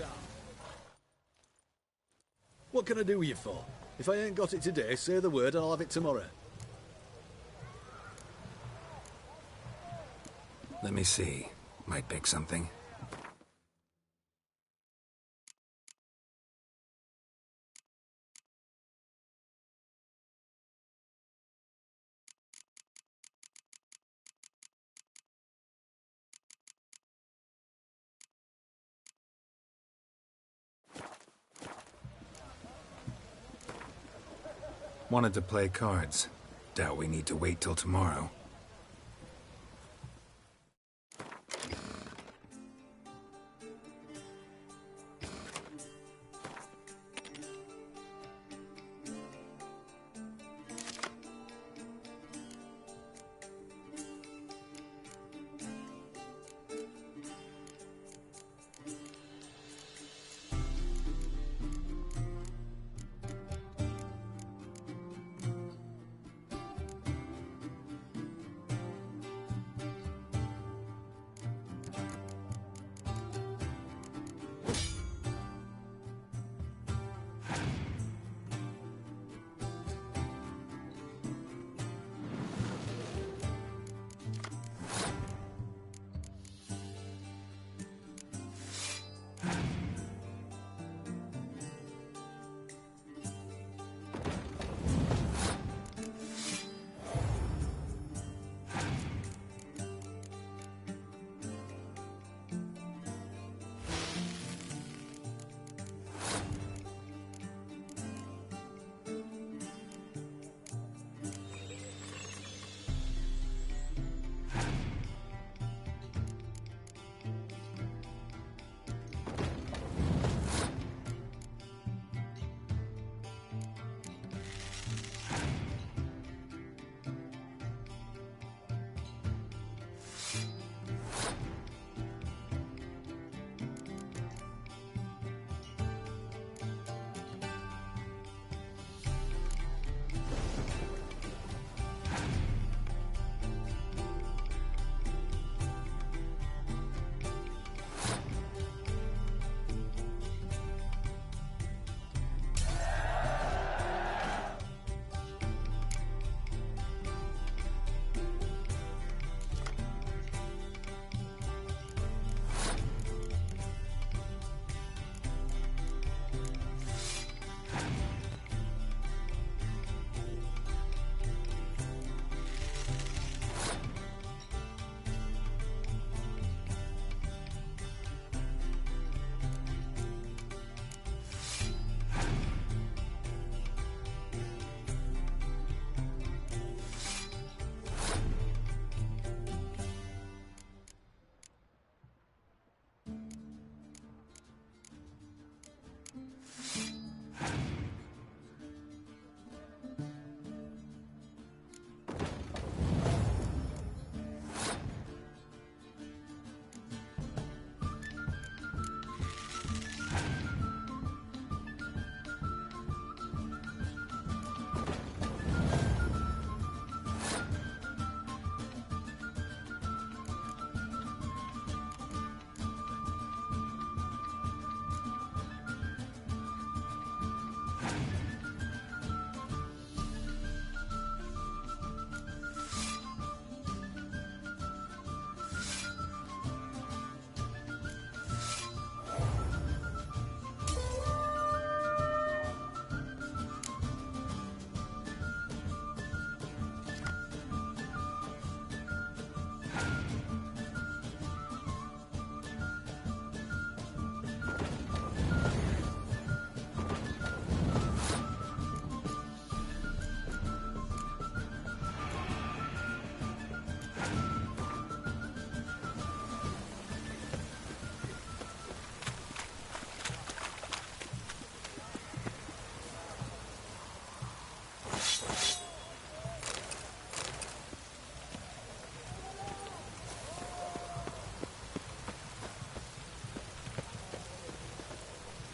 town. What can I do you for? If I ain't got it today, say the word and I'll have it tomorrow. Let me see. Might pick something. Wanted to play cards. Doubt we need to wait till tomorrow.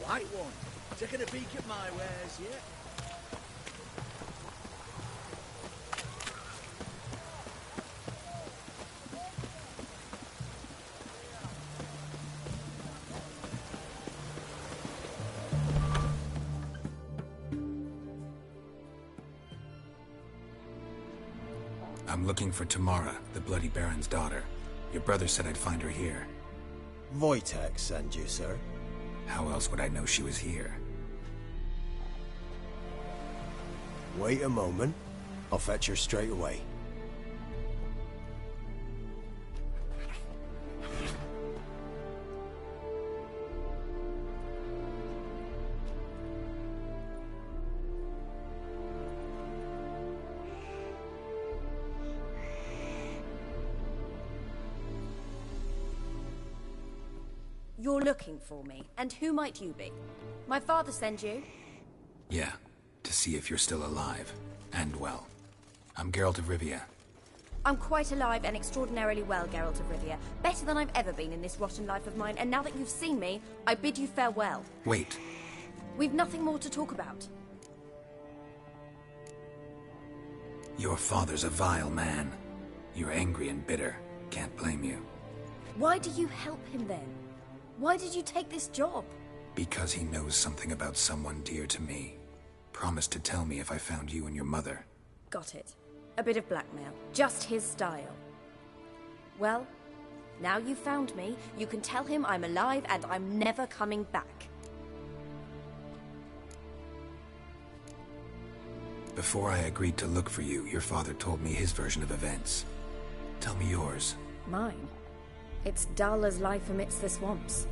White one. Taking a peek at my wares, yeah? I'm looking for Tamara, the Bloody Baron's daughter. Your brother said I'd find her here. Wojtek sent you, sir. How else would I know she was here? Wait a moment. I'll fetch her straight away. You're looking for me, and who might you be? My father sent you? Yeah, to see if you're still alive. And well. I'm Geralt of Rivia. I'm quite alive and extraordinarily well, Geralt of Rivia. Better than I've ever been in this rotten life of mine, and now that you've seen me, I bid you farewell. Wait. We've nothing more to talk about. Your father's a vile man. You're angry and bitter. Can't blame you. Why do you help him then? Why did you take this job? Because he knows something about someone dear to me. Promised to tell me if I found you and your mother. Got it. A bit of blackmail. Just his style. Well, now you've found me, you can tell him I'm alive and I'm never coming back. Before I agreed to look for you, your father told me his version of events. Tell me yours. Mine? It's dull as life amidst the swamps.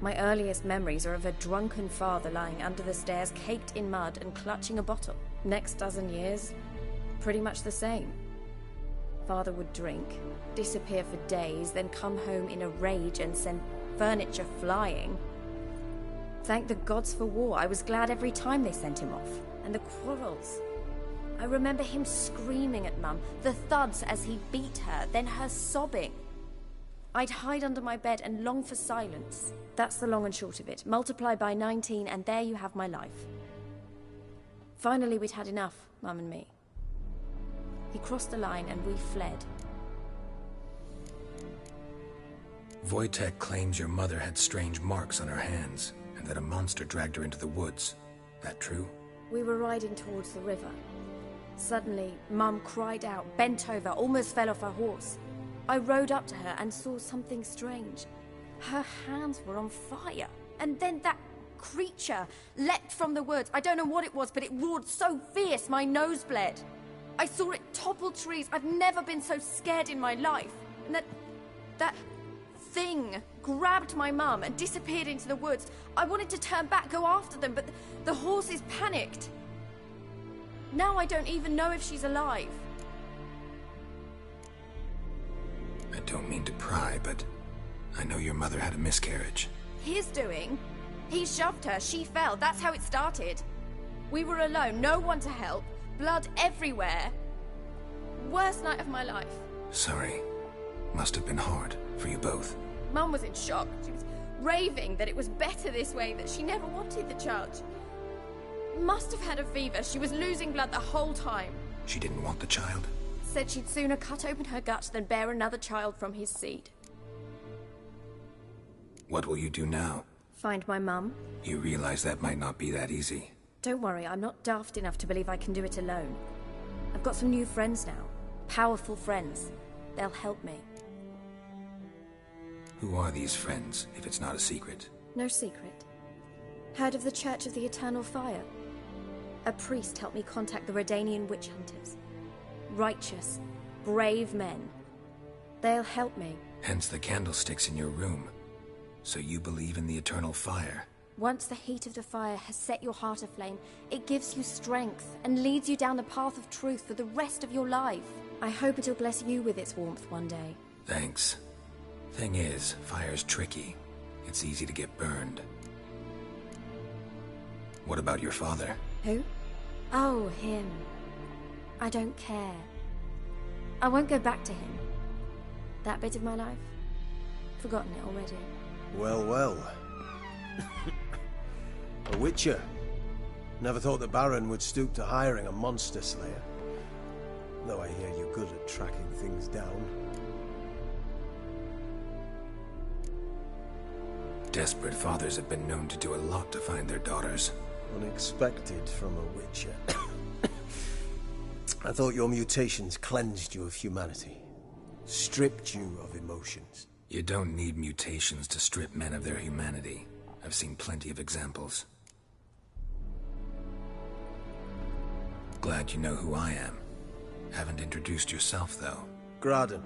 My earliest memories are of a drunken father lying under the stairs, caked in mud and clutching a bottle. Next dozen years, pretty much the same. Father would drink, disappear for days, then come home in a rage and send furniture flying. Thank the gods for war. I was glad every time they sent him off. And the quarrels. I remember him screaming at Mum, the thuds as he beat her, then her sobbing. I'd hide under my bed and long for silence. That's the long and short of it. Multiply by 19 and there you have my life. Finally, we'd had enough, Mum and me. He crossed the line and we fled. Wojtek claims your mother had strange marks on her hands, and that a monster dragged her into the woods. That true? We were riding towards the river. Suddenly, Mum cried out, bent over, almost fell off her horse. I rode up to her and saw something strange. Her hands were on fire. And then that creature leapt from the woods. I don't know what it was, but it roared so fierce my nose bled. I saw it topple trees. I've never been so scared in my life. And that thing grabbed my mum and disappeared into the woods. I wanted to turn back, go after them, but the horses panicked. Now I don't even know if she's alive. I don't mean to pry, but I know your mother had a miscarriage. His doing? He shoved her, she fell, that's how it started. We were alone, no one to help, blood everywhere. Worst night of my life. Sorry. Must have been hard for you both. Mum was in shock. She was raving that it was better this way, that she never wanted the child. Must have had a fever. She was losing blood the whole time. She didn't want the child? Said she'd sooner cut open her gut than bear another child from his seed. What will you do now? Find my mum. You realize that might not be that easy. Don't worry, I'm not daft enough to believe I can do it alone. I've got some new friends now. Powerful friends. They'll help me. Who are these friends, if it's not a secret? No secret. Heard of the Church of the Eternal Fire? A priest helped me contact the Redanian witch hunters. Righteous, brave men. They'll help me. Hence the candlesticks in your room. So you believe in the eternal fire? Once the heat of the fire has set your heart aflame, it gives you strength and leads you down the path of truth for the rest of your life. I hope it'll bless you with its warmth one day. Thanks. Thing is, fire's tricky. It's easy to get burned. What about your father? Who? Oh, him. I don't care. I won't go back to him. That bit of my life? Forgotten it already. Well, well. A witcher. Never thought the Baron would stoop to hiring a monster slayer. Though I hear you're good at tracking things down. Desperate fathers have been known to do a lot to find their daughters. Unexpected from a witcher. I thought your mutations cleansed you of humanity, stripped you of emotions. You don't need mutations to strip men of their humanity. I've seen plenty of examples. Glad you know who I am. Haven't introduced yourself, though. Graden,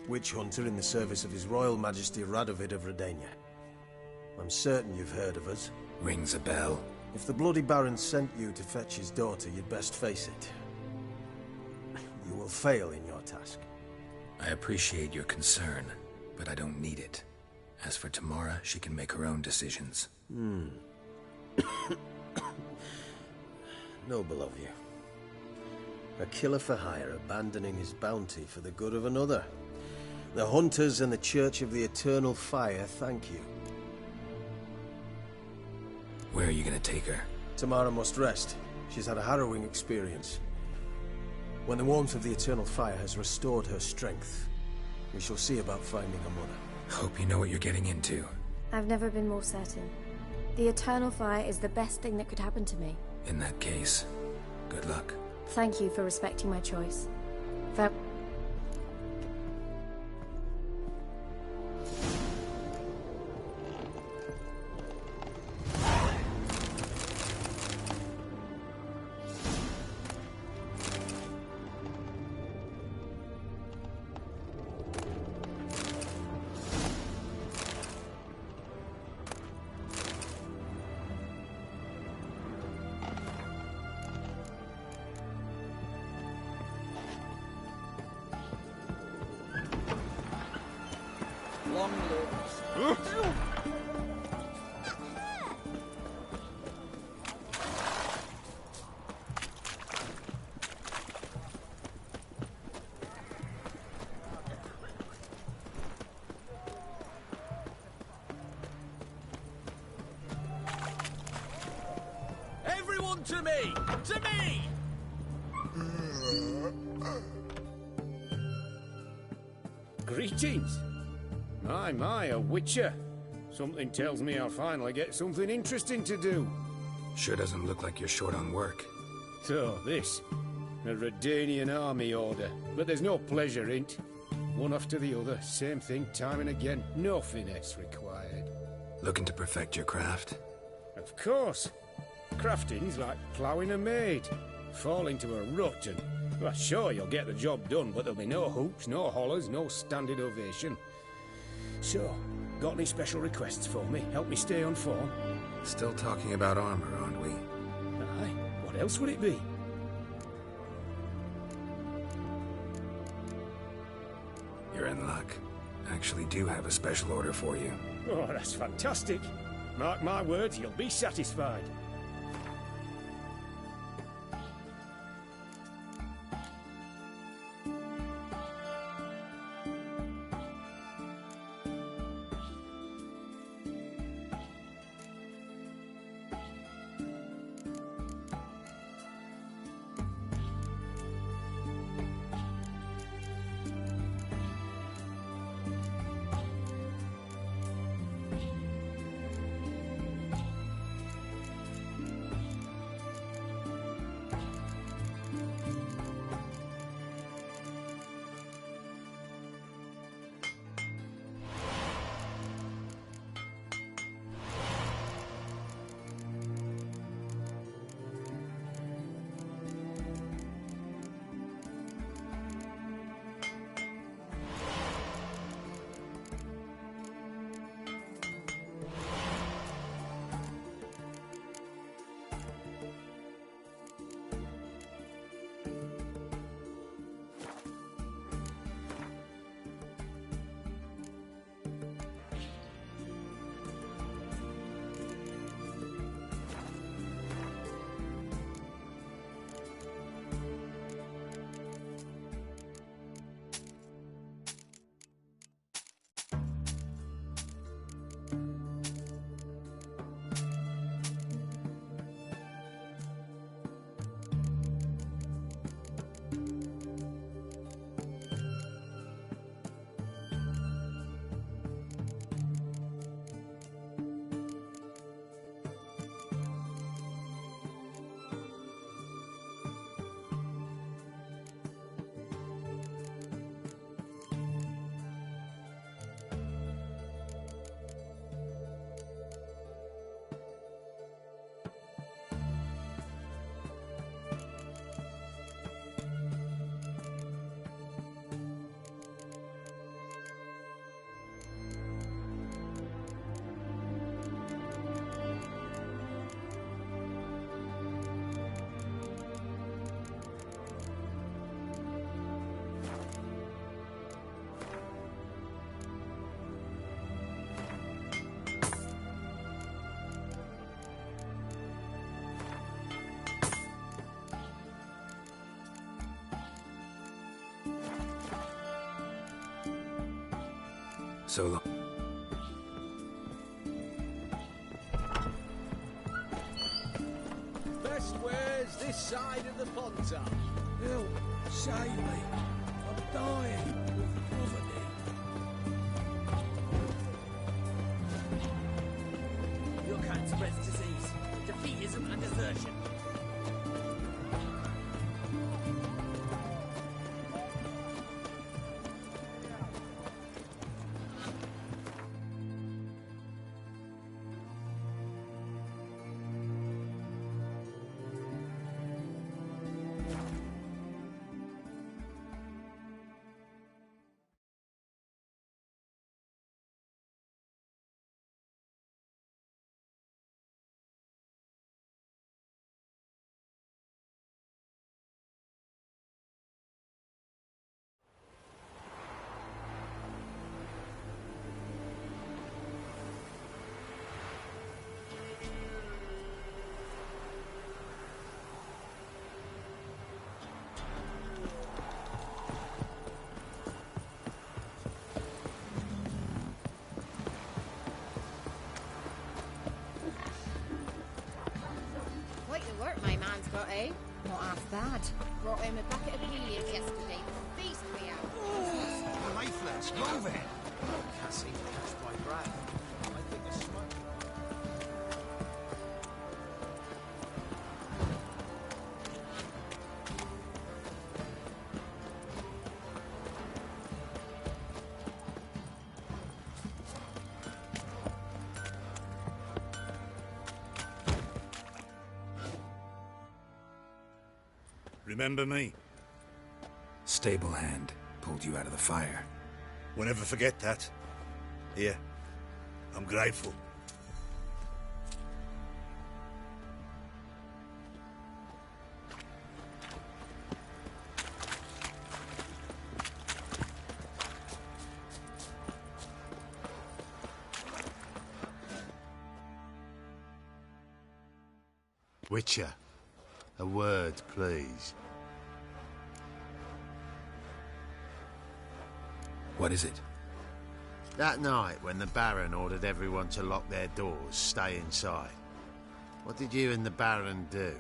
witch hunter in the service of His Royal Majesty Radovid of Redania. I'm certain you've heard of us. Rings a bell. If the Bloody Baron sent you to fetch his daughter, you'd best face it. You will fail in your task. I appreciate your concern, but I don't need it. As for Tamara, she can make her own decisions. Noble of you. A killer for hire abandoning his bounty for the good of another. The Hunters and the Church of the Eternal Fire thank you. Where are you gonna take her? Tamara must rest. She's had a harrowing experience. When the warmth of the Eternal Fire has restored her strength, we shall see about finding a mother. Hope you know what you're getting into. I've never been more certain. The Eternal Fire is the best thing that could happen to me. In that case, good luck. Thank you for respecting my choice. Long lives. Everyone to me! To me! Greetings. My, a witcher. Something tells me I'll finally get something interesting to do. Sure doesn't look like you're short on work. So, this. A Redanian army order. But there's no pleasure in't. One after the other, same thing time and again. No finesse required. Looking to perfect your craft? Of course. Crafting's like ploughing a maid. Fall into a rut and... Well, sure, you'll get the job done, but there'll be no hoops, no hollers, no standing ovation. So, got any special requests for me? Help me stay on form? Still talking about armor, aren't we? Aye, what else would it be? You're in luck. Actually do have a special order for you. Oh, that's fantastic. Mark my words, you'll be satisfied. So long. Best wares this side of the Pontar. Help! Save me! I'm dying of poverty. Your kind spreads disease, defeatism and desertion. Quite the work my man's got, eh? Not half bad. Brought him a bucket of Helios yesterday. Beast me out. Lifeless, move it! Can't seem to catch my breath. I think the smoke... Remember me? Stable hand pulled you out of the fire. Won't ever forget that. Here, I'm grateful. Witcher, a word, please. What is it? That night when the Baron ordered everyone to lock their doors, stay inside. What did you and the Baron do?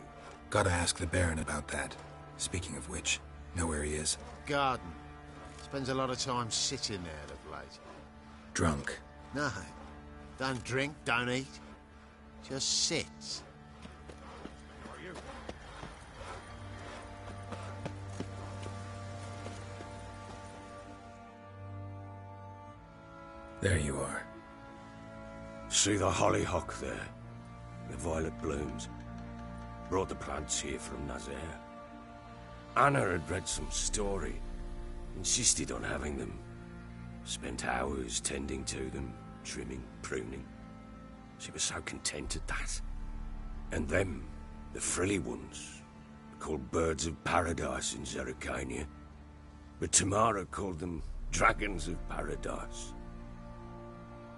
Gotta ask the Baron about that. Speaking of which, know where he is? Garden. Spends a lot of time sitting there of late. Drunk. No. Don't drink, don't eat. Just sits. There you are. See the hollyhock there? The violet blooms. Brought the plants here from Nazaire. Anna had read some story. Insisted on having them. Spent hours tending to them, trimming, pruning. She was so content at that. And them, the frilly ones, called birds of paradise in Zerrikania. But Tamara called them dragons of paradise.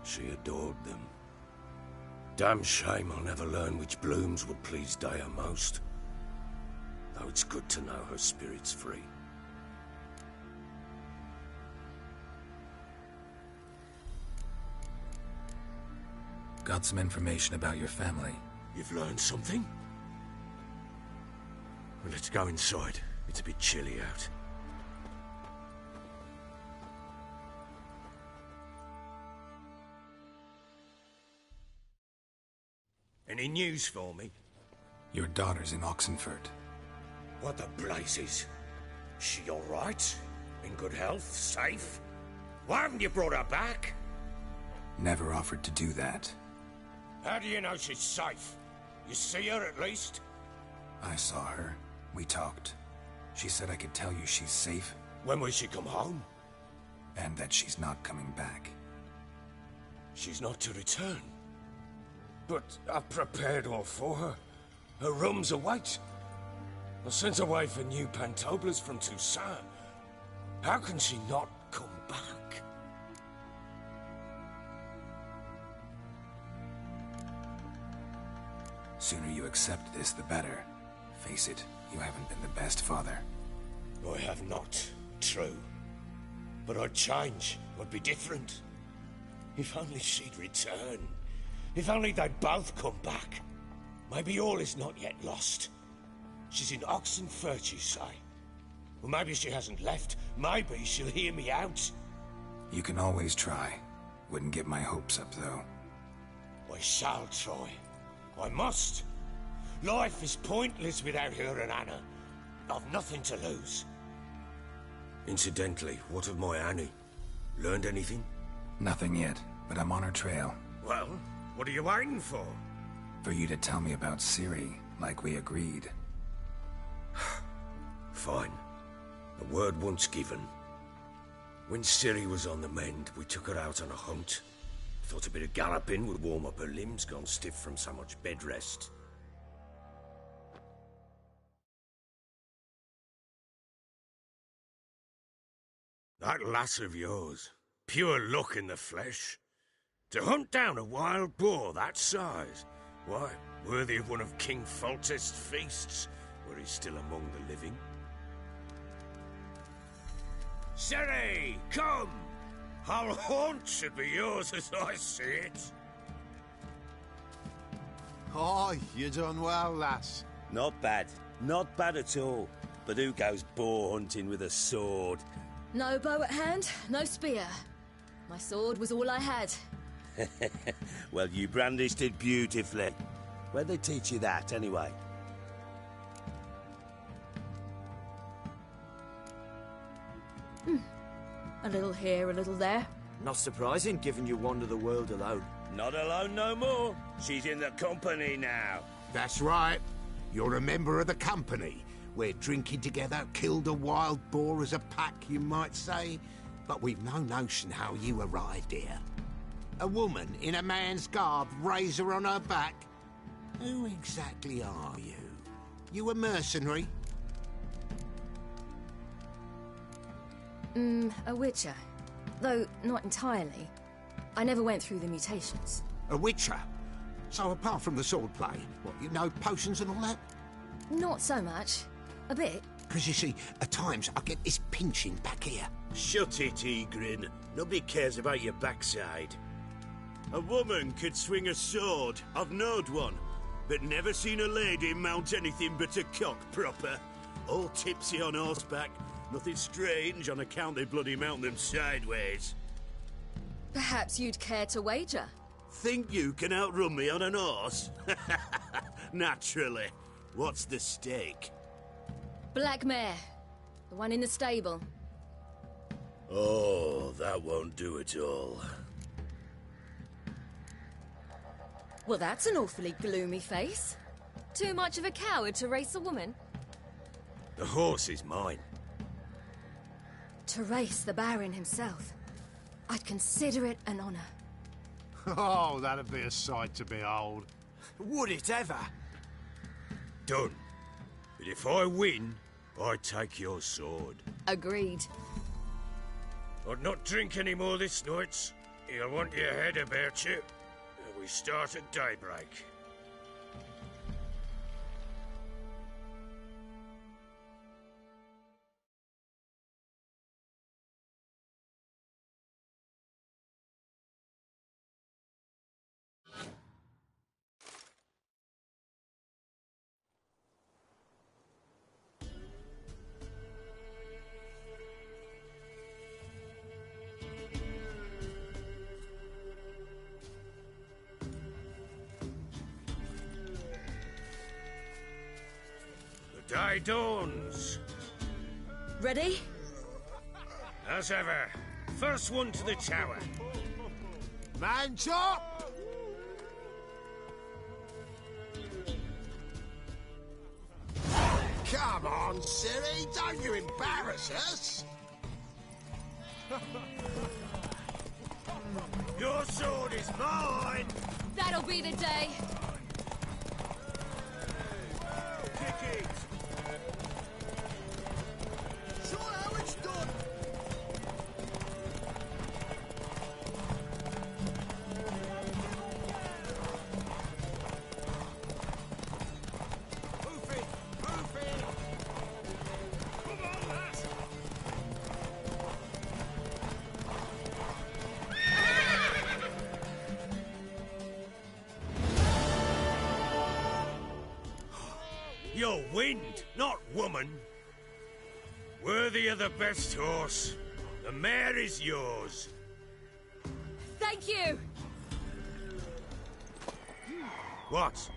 She adored them. Damn shame I'll never learn which blooms would please Dea most. Though it's good to know her spirit's free. Got some information about your family. You've learned something? Well, let's go inside. It's a bit chilly out. Any news for me? Your daughter's in Oxenfurt. What the blazes? She all right? In good health? Safe? Why haven't you brought her back? Never offered to do that. How do you know she's safe? You see her at least? I saw her. We talked. She said I could tell you she's safe. When will she come home? And that she's not coming back. She's not to return. But I've prepared all for her. Her rooms await. I sent away for new pantoblas from Toussaint. How can she not come back? Sooner you accept this, the better. Face it, you haven't been the best father. I have not, true. But I'd change, I'd be different. If only she'd return. If only they'd both come back. Maybe all is not yet lost. She's in Oxenfurt, you say? Well, maybe she hasn't left. Maybe she'll hear me out. You can always try. Wouldn't get my hopes up, though. I shall try. I must. Life is pointless without her and Anna. I've nothing to lose. Incidentally, what of my Annie? Learned anything? Nothing yet, but I'm on her trail. Well, what are you waiting for? For you to tell me about Ciri, like we agreed. Fine. A word once given. When Ciri was on the mend, we took her out on a hunt. Thought a bit of galloping would warm up her limbs, gone stiff from so much bed rest. That lass of yours, pure luck in the flesh. To hunt down a wild boar that size, why, worthy of one of King Foltest's feasts, were he still among the living. Ciri, come! Whole haunt should be yours as I see it. Oh, you done well, lass. Not bad. Not bad at all. But who goes boar hunting with a sword? No bow at hand, no spear. My sword was all I had. Well, you brandished it beautifully. Where'd they teach you that, anyway? A little here, a little there. Not surprising, given you wander the world alone. Not alone no more. She's in the company now. That's right. You're a member of the company. We're drinking together, killed a wild boar as a pack, you might say. But we've no notion how you arrived here. A woman in a man's garb, razor on her back. Who exactly are you? You a mercenary? A witcher. Though not entirely. I never went through the mutations. A witcher? So apart from the swordplay, what, you know potions and all that? Not so much. A bit. Because you see, at times I get this pinching back here. Shut it, Egrin. Nobody cares about your backside. A woman could swing a sword. I've knowed one. But never seen a lady mount anything but a cock proper. All tipsy on horseback. Nothing strange on account they bloody mount them sideways. Perhaps you'd care to wager? Think you can outrun me on an horse? Naturally. What's the stake? Black mare. The one in the stable. Oh, that won't do at all. Well, that's an awfully gloomy face. Too much of a coward to race a woman? The horse is mine. To race the Baron himself. I'd consider it an honor. Oh, that'd be a sight to behold. Would it ever? Done. But if I win, I take your sword. Agreed. I'd not drink any more this night. You'll want your head about you. We start at daybreak. The day dawns. Ready? As ever. First one to the tower. Man chop! Come on, Ciri, don't you embarrass us! Your sword is mine! That'll be the day. Kick it! Show how it's done! Move it! Move it! Come on, lass! your wind, not woman. Worthy of the best horse. The mare is yours. Thank you! What?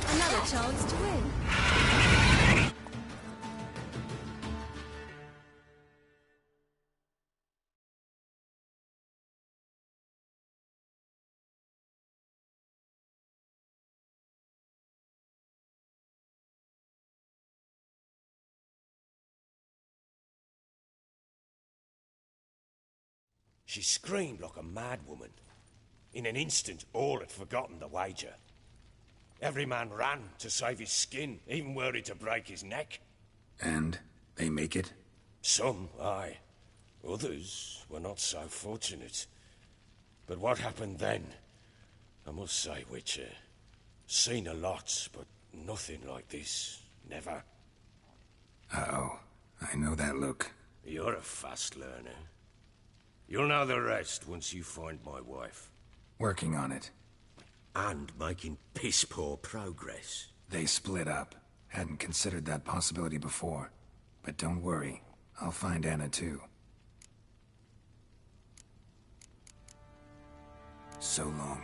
Another chance to win. She screamed like a mad woman. In an instant, all had forgotten the wager. Every man ran to save his skin, even worried to break his neck. And they make it? Some, aye. Others were not so fortunate. But what happened then? I must say, Witcher, seen a lot, but nothing like this. Never. Uh-oh. I know that look. You're a fast learner. You'll know the rest once you find my wife. Working on it. And making piss-poor progress. They split up. Hadn't considered that possibility before. But don't worry. I'll find Anna too. So long.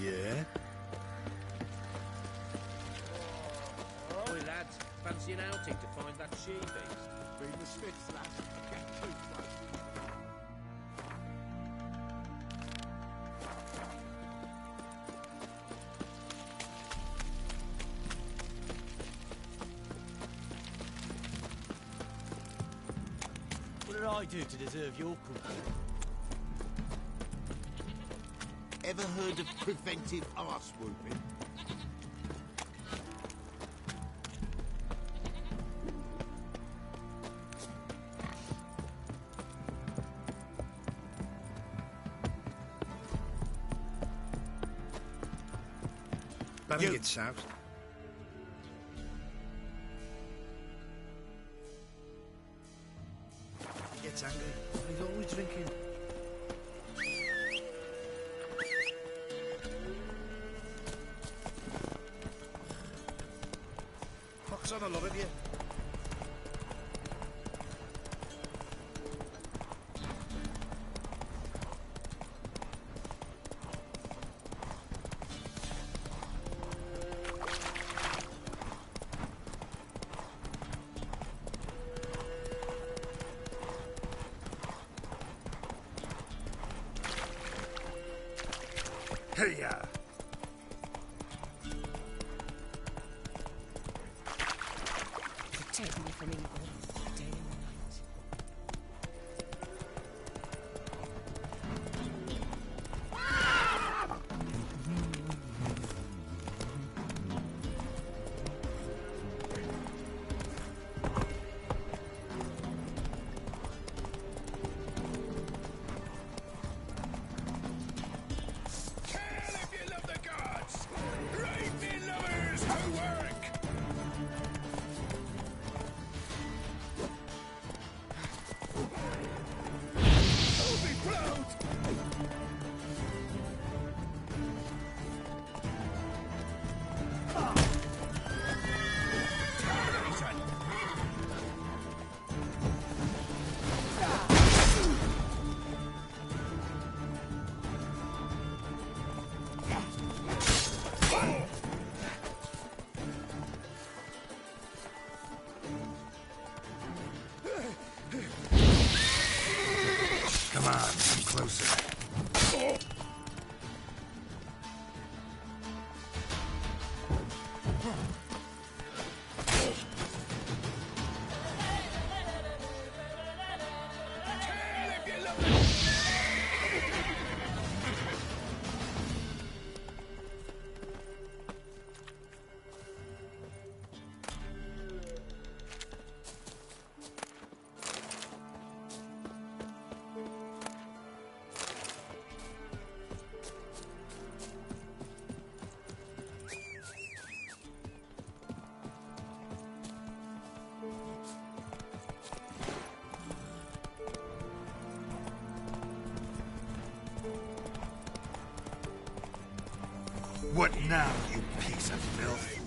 Yeah? Oi, lads, fancy an outing to find that she-beast? Bring the Smiths, lads. Get too close. What did I do to deserve your company? Ever heard of preventive arse whooping? Better get south. Gets angry. He's always drinking. Fox on a lot of you. Hey-ya! Protect me from evil, day and night. Come on, come closer. What now, you piece of filth?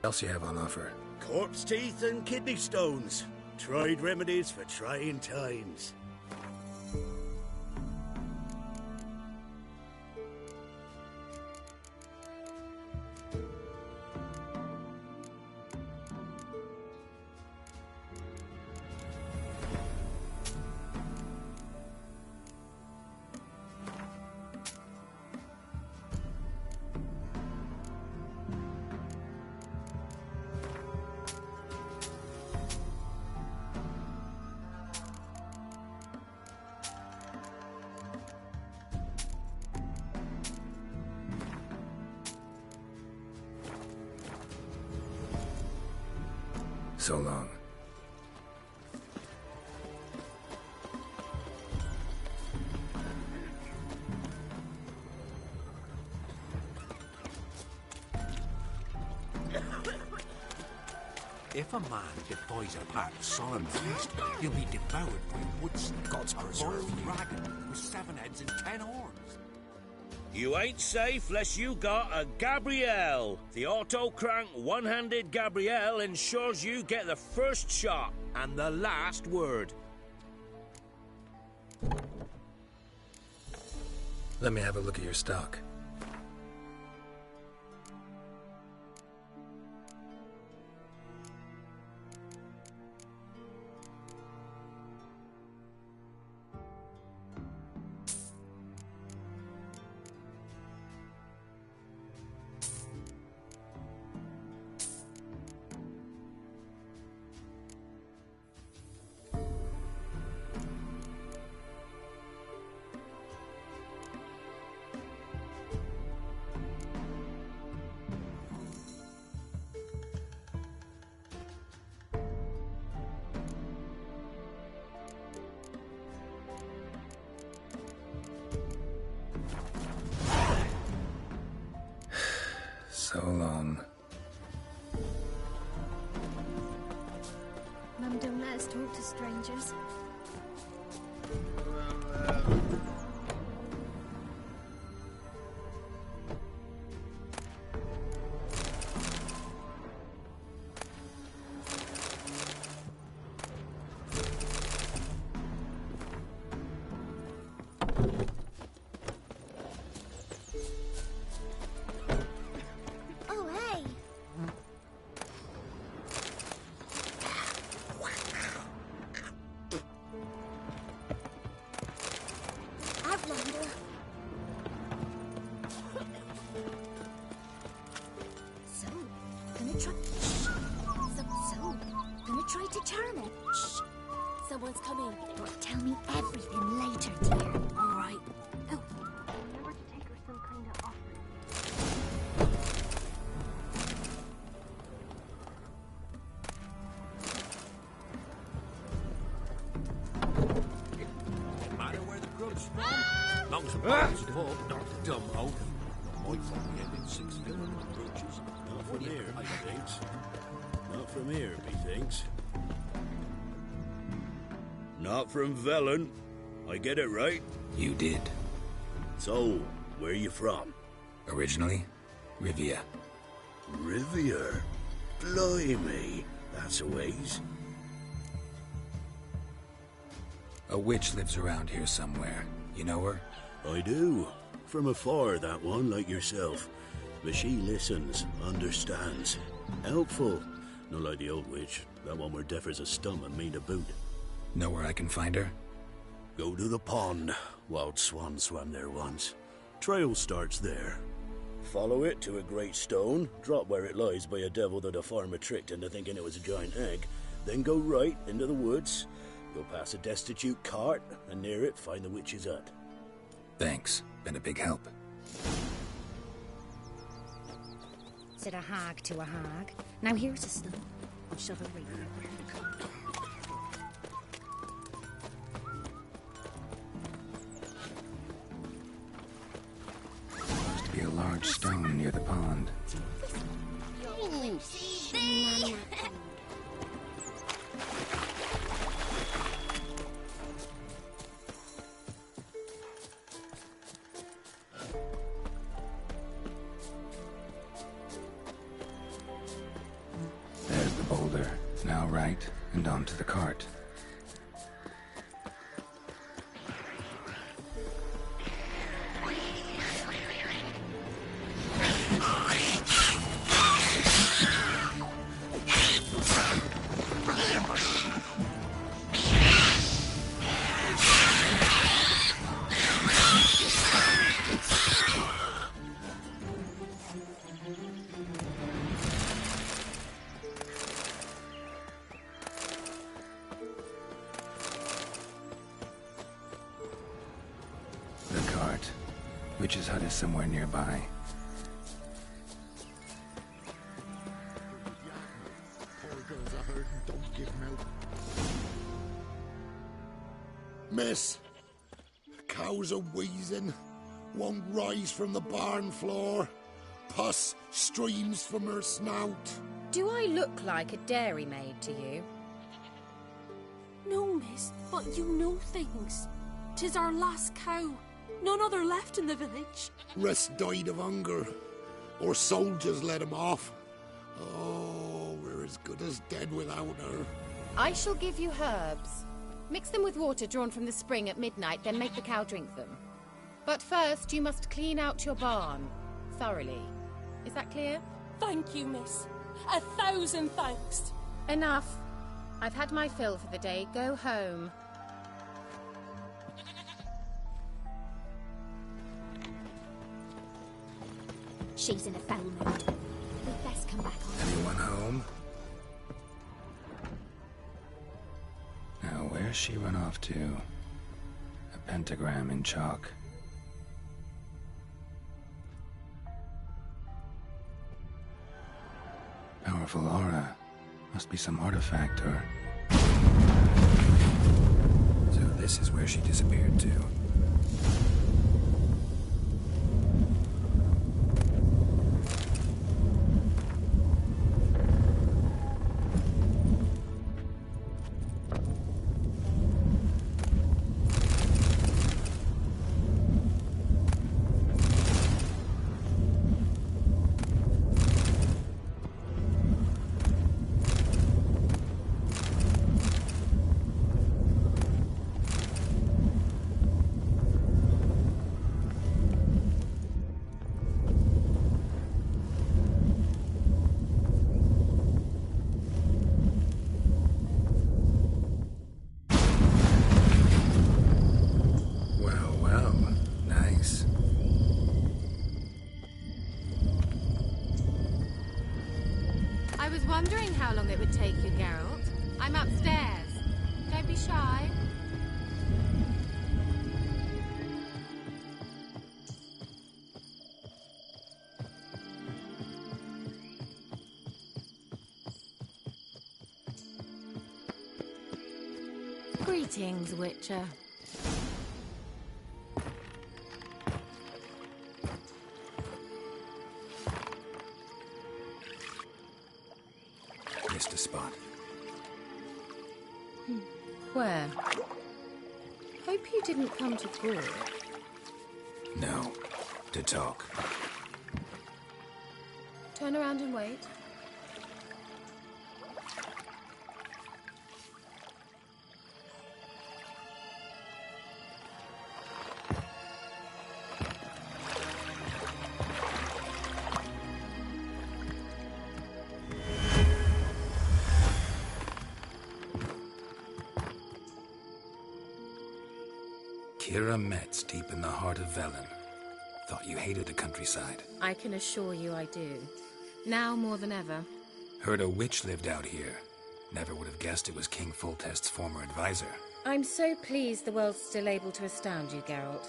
What else you have on offer? Corpse teeth and kidney stones. Tried remedies for trying times. So long. If a man defies a pack solemn feast, he'll be devoured by woods. God's preserve. A dragon with 7 heads and 10 horns. You ain't safe less you got a Gabrielle. The auto-crank one-handed Gabrielle ensures you get the first shot and the last word. Let me have a look at your stock. So long. Mum, don't let us talk to strangers. charming. Shh. Someone's coming. But tell me everything later, dear. All right. Oh. Remember to take her some kind of offering. Matter where the grub's from. Long as the support, not the dumb oaf. Might find me having 6 villain brooches. Not from here, methinks. Not from here, methinks. Not from Velen. I get it right? You did. So, where you from? Originally, Rivia. Rivia? Blimey, that's a ways. A witch lives around here somewhere. You know her? I do. From afar, that one, like yourself. But she listens, understands. Helpful. Not like the old witch. That one were deaf as a stump and mean to boot. Know where I can find her? Go to the pond. Wild swan swam there once. Trail starts there. Follow it to a great stone, drop where it lies by a devil that a farmer tricked into thinking it was a giant egg, then go right into the woods. Go past a destitute cart, and near it find the witch's hut. Thanks. Been a big help. Said a hag to a hag. Now here's a stone. I'll shove it right there. Must be a large stone near the pond. There's the boulder. Now right, and onto the cart. The cart. Witch's hut is somewhere nearby. Poor girls are hurt and don't give milk. Miss, cows are wheezing, won't rise from the barn floor. Pus streams from her snout. Do I look like a dairymaid to you? No, miss, but you know things. 'Tis our last cow. None other left in the village. Rest died of hunger, or soldiers let him off. Oh, we're as good as dead without her. I shall give you herbs. Mix them with water drawn from the spring at midnight, then make the cow drink them. But first, you must clean out your barn. Thoroughly. Is that clear? Thank you, miss. 1,000 thanks. Enough. I've had my fill for the day. Go home. She's in a foul mood. We'd best come back on. Anyone home? Now, where's she run off to? A pentagram in chalk. Powerful aura. Must be some artifact or... So this is where she disappeared to. I was wondering how long it would take you, Geralt. I'm upstairs. Don't be shy. Greetings, Witcher. Missed a spot. Where? Hope you didn't come to talk. No. To talk. Turn around and wait. Kira Metz, deep in the heart of Velen. Thought you hated the countryside. I can assure you I do. Now more than ever. Heard a witch lived out here. Never would have guessed it was King Foltest's former advisor. I'm so pleased the world's still able to astound you, Geralt.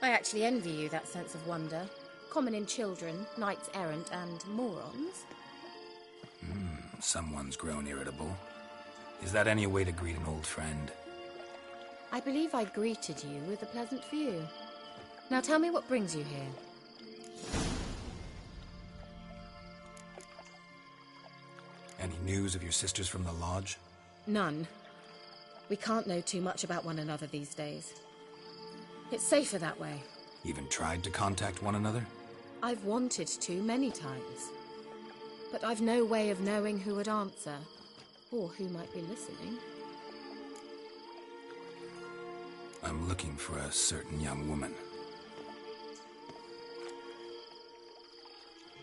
I actually envy you that sense of wonder. Common in children, knights errant, and morons. Someone's grown irritable. Is that any way to greet an old friend? I believe I greeted you with a pleasant view. Now tell me what brings you here. Any news of your sisters from the lodge? None. We can't know too much about one another these days. It's safer that way. Even tried to contact one another? I've wanted to many times. But I've no way of knowing who would answer, or who might be listening. I'm looking for a certain young woman.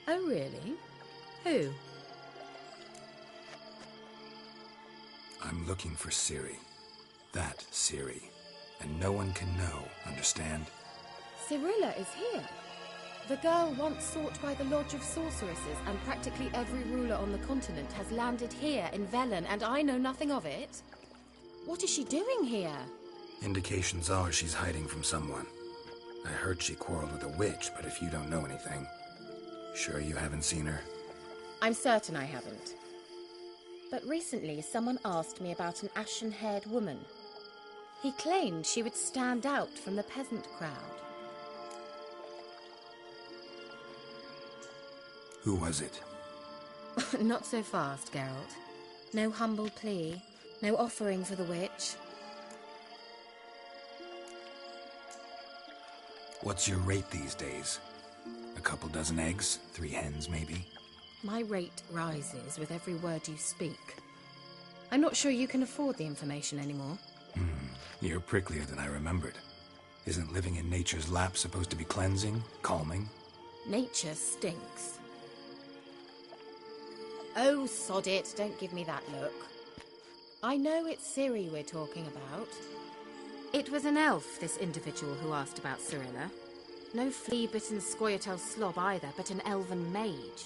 Oh, really? Who? I'm looking for Ciri. That Ciri. And no one can know, understand? Cirilla is here. The girl once sought by the Lodge of Sorceresses, and practically every ruler on the continent has landed here in Velen, and I know nothing of it. What is she doing here? Indications are she's hiding from someone. I heard she quarreled with a witch, but if you don't know anything, sure you haven't seen her? I'm certain I haven't. But recently someone asked me about an ashen-haired woman. He claimed she would stand out from the peasant crowd. Who was it? Not so fast, Geralt. No humble plea, no offering for the witch. What's your rate these days? A couple dozen eggs? 3 hens, maybe? My rate rises with every word you speak. I'm not sure you can afford the information anymore. You're pricklier than I remembered. Isn't living in nature's lap supposed to be cleansing, calming? Nature stinks. Oh, sod it, don't give me that look. I know it's Ciri we're talking about. It was an elf, this individual who asked about Cirilla. No flea-bitten Scoia'tael slob either, but an elven mage.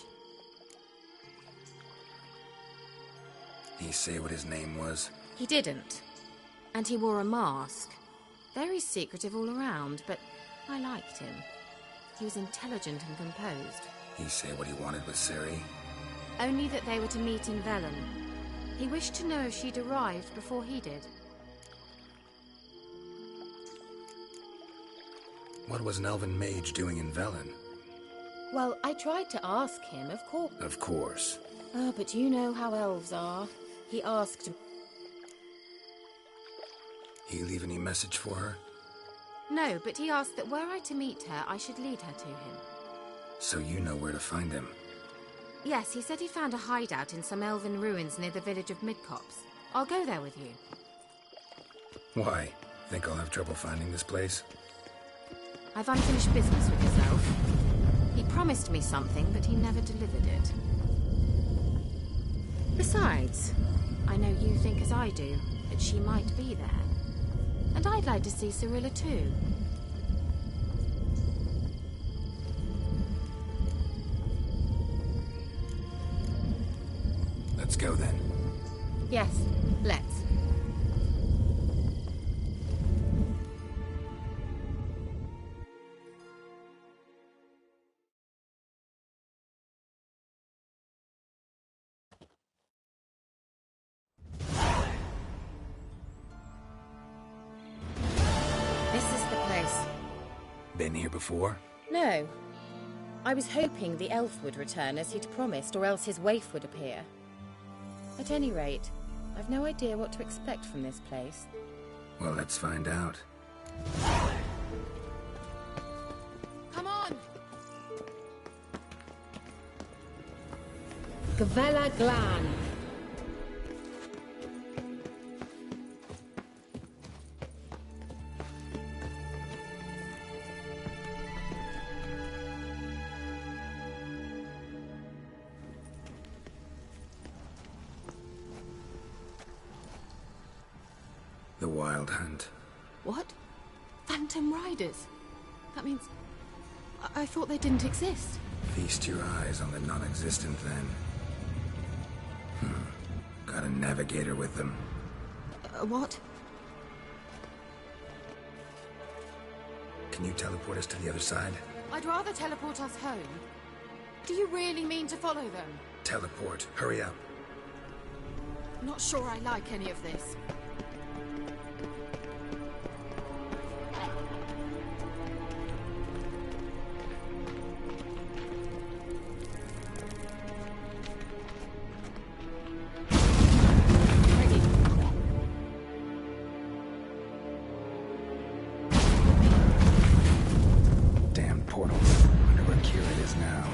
He say what his name was? He didn't. And he wore a mask. Very secretive all around, but I liked him. He was intelligent and composed. He say what he wanted with Ciri? Only that they were to meet in Velen. He wished to know if she'd arrived before he did. What was an elven mage doing in Velen? Well, I tried to ask him, of course. Of course. Oh, but you know how elves are. He asked... He leave any message for her? No, but he asked that were I to meet her, I should lead her to him. So you know where to find him? Yes, he said he'd found a hideout in some elven ruins near the village of Midcopse. I'll go there with you. Why? Think I'll have trouble finding this place? I've unfinished business with his elf. He promised me something, but he never delivered it. Besides, I know you think as I do, that she might be there. And I'd like to see Cirilla too. Let's go then. Yes, let's. This is the place. Been here before? No. I was hoping the elf would return as he'd promised, or else his waif would appear. At any rate, I've no idea what to expect from this place. Well, let's find out. Come on! Gavella Glan. The Wild Hunt. What? Phantom Riders? That means... I thought they didn't exist. Feast your eyes on the non-existent, then. Got a navigator with them. What? Can you teleport us to the other side? I'd rather teleport us home. Do you really mean to follow them? Teleport. Hurry up. Not sure I like any of this. Damn portal. Wonder where Kira is now.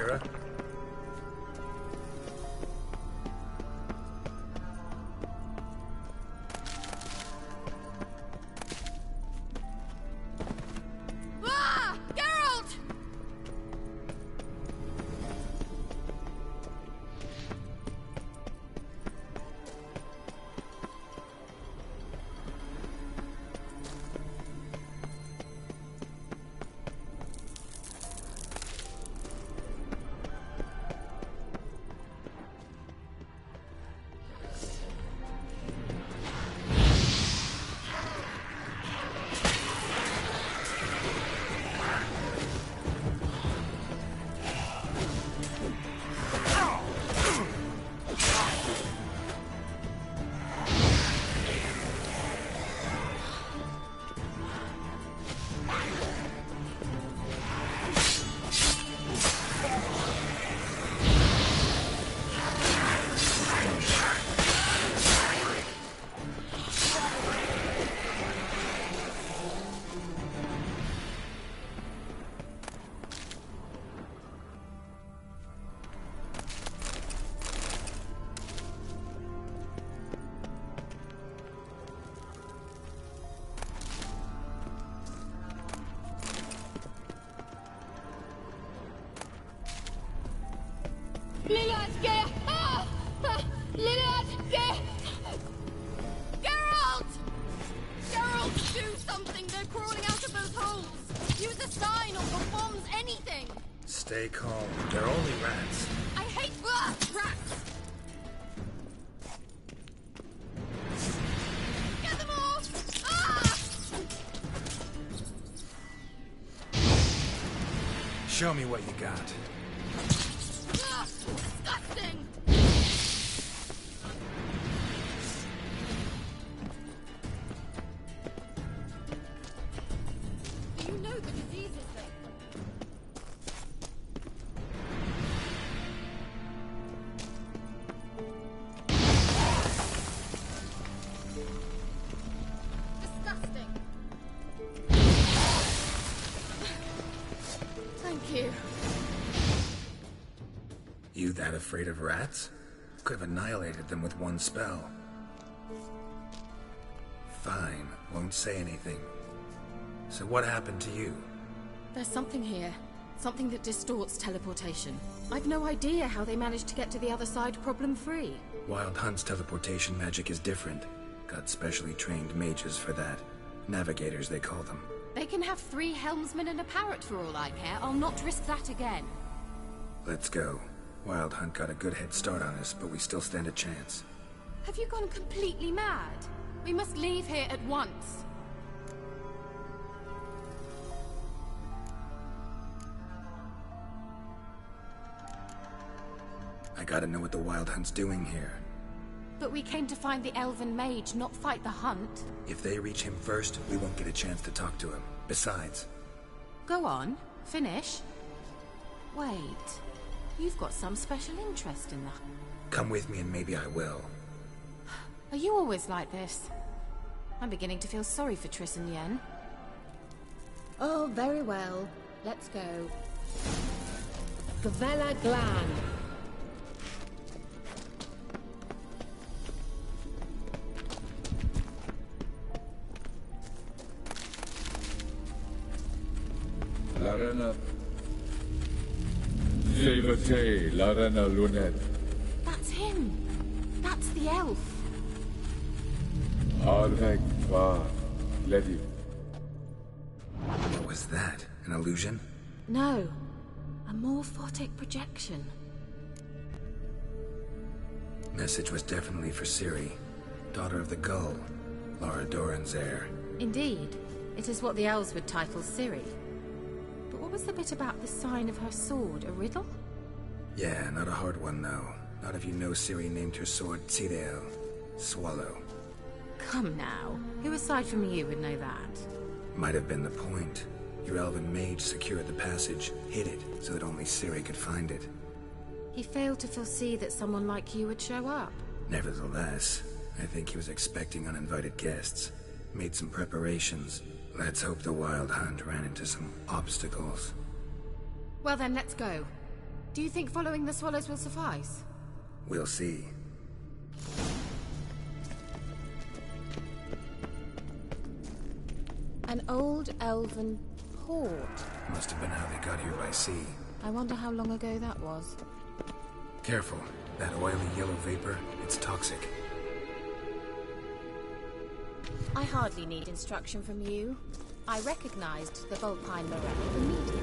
Sarah? Ah! Geralt! Geralt! Geralt, do something! They're crawling out of those holes! Use a sign or bombs, anything! Stay calm. They're only rats. I hate rats! Get them off! Ah! Show me what you got. Disgusting! Do you know the diseases thing? Disgusting. Thank you. You that afraid of rats? Could have annihilated them with one spell. Fine, won't say anything. So what happened to you? There's something here. Something that distorts teleportation. I've no idea how they managed to get to the other side problem-free. Wild Hunt's teleportation magic is different. Got specially trained mages for that. Navigators, they call them. They can have 3 helmsmen and a parrot for all I care. I'll not risk that again. Let's go. Wild Hunt got a good head start on us, but we still stand a chance. Have you gone completely mad? We must leave here at once. I gotta know what the Wild Hunt's doing here. But we came to find the elven mage, not fight the hunt. If they reach him first, we won't get a chance to talk to him. Besides... Go on. Finish. Wait. You've got some special interest in the... Come with me and maybe I will. Are you always like this? I'm beginning to feel sorry for Triss and Yen. Oh, very well. Let's go. Gavella Glan. Larena. Zebote, Larena Lunet. That's him. That's the elf. Arvek Va Ledi. What was that? An illusion? No. A morphotic projection. Message was definitely for Ciri, daughter of the Gull, Lara Doran's heir. Indeed. It is what the elves would title Ciri. But what was the bit about the sign of her sword? A riddle? Yeah, not a hard one, though. Not if you know Ciri named her sword Tideo, Swallow. Come now. Who aside from you would know that? Might have been the point. Your elven mage secured the passage, hid it, so that only Ciri could find it. He failed to foresee that someone like you would show up. Nevertheless, I think he was expecting uninvited guests. Made some preparations. Let's hope the Wild Hunt ran into some obstacles. Well then, let's go. Do you think following the swallows will suffice? We'll see. An old elven port. Must have been how they got here by sea. I wonder how long ago that was. Careful. That oily yellow vapor, it's toxic. I hardly need instruction from you. I recognized the Vulpine Morel immediately.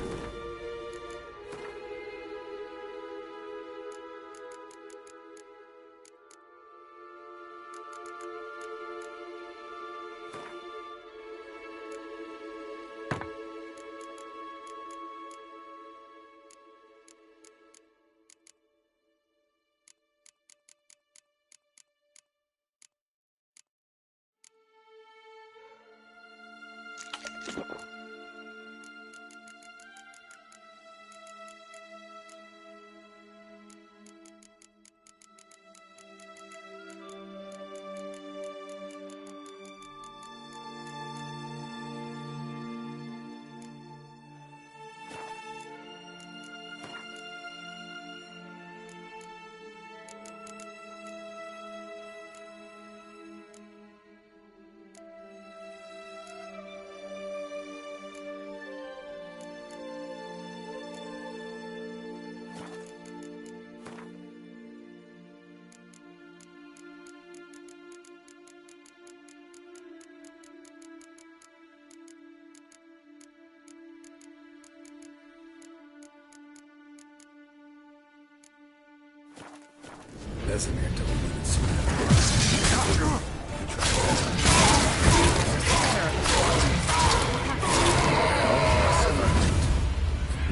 Vesemir told me that soon after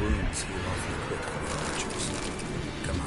wounds heal awfully quick on the archers. Come on.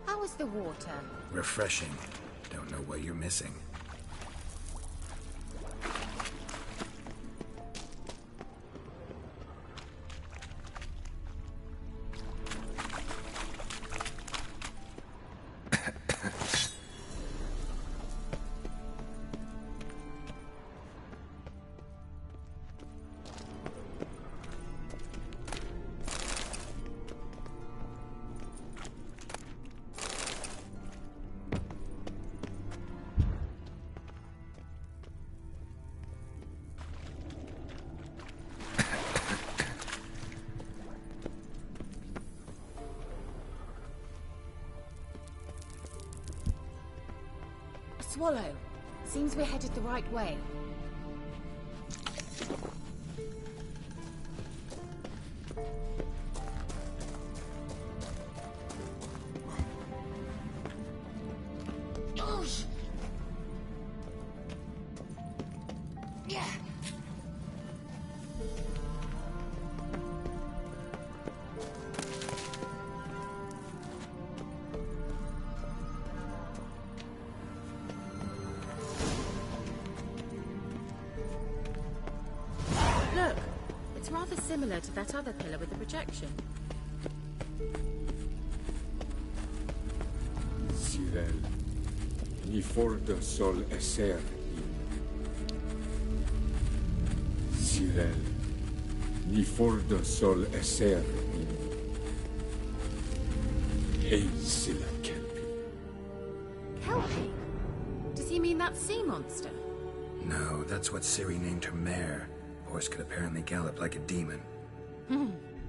How is the water? Refreshing. Don't know what you're missing. Swallow. Seems we're headed the right way. It's rather similar to that other pillar with the projection. Cyril, ni fordo sol esser. Cyril, ni fordo sol esser. Eisila Kelpie. Kelpie? Does he mean that sea monster? No, that's what Ciri named her mare. Horse could apparently gallop like a demon.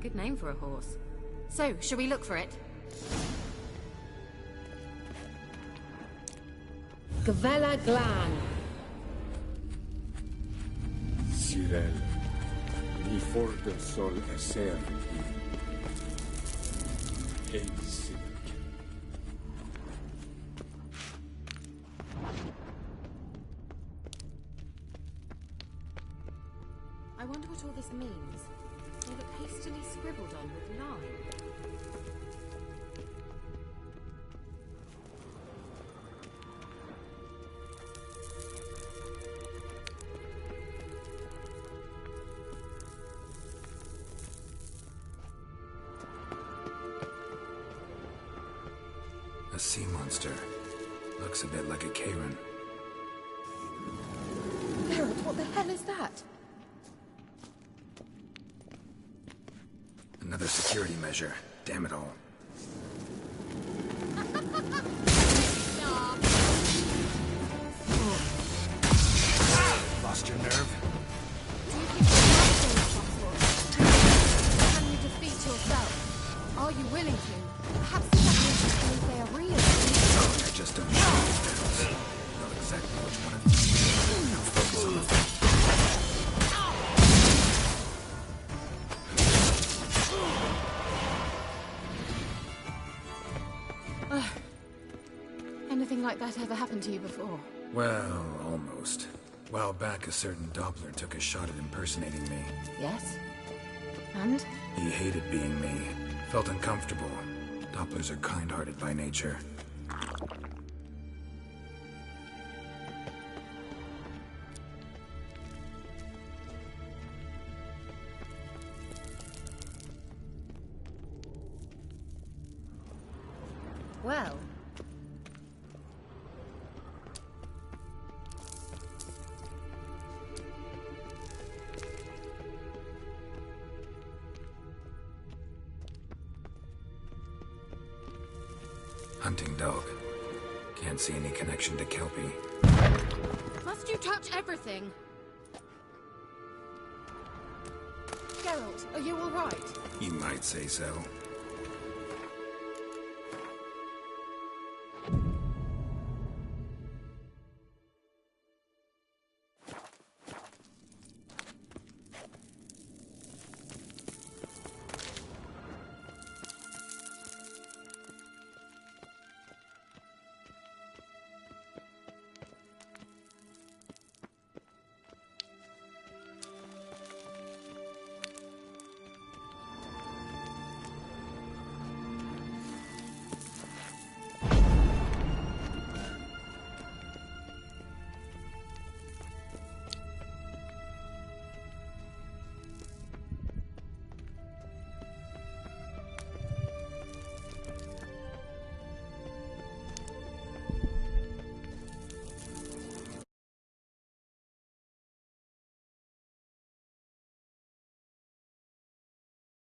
Good name for a horse. So, shall we look for it? Gavella Glan. Cyril, ni fordo sol esser. Eisila. I wonder what all this means. They look hastily scribbled on with lime. A sea monster. Looks a bit like a Karen. Geralt, what the hell is that? Another security measure. Damn it all. Lost your nerve? Can you defeat yourself? Are you willing to? Perhaps the technicians believe they are real. I just don't know these battles. Know exactly which one of these. Now focus on the Anything like that ever happened to you before? Well, almost. A while back, a certain Doppler took a shot at impersonating me. Yes? And? He hated being me. Felt uncomfortable. Dopplers are kind-hearted by nature. Well... Hunting dog. Can't see any connection to Kelpie. Must you touch everything? Geralt, are you all right? You might say so.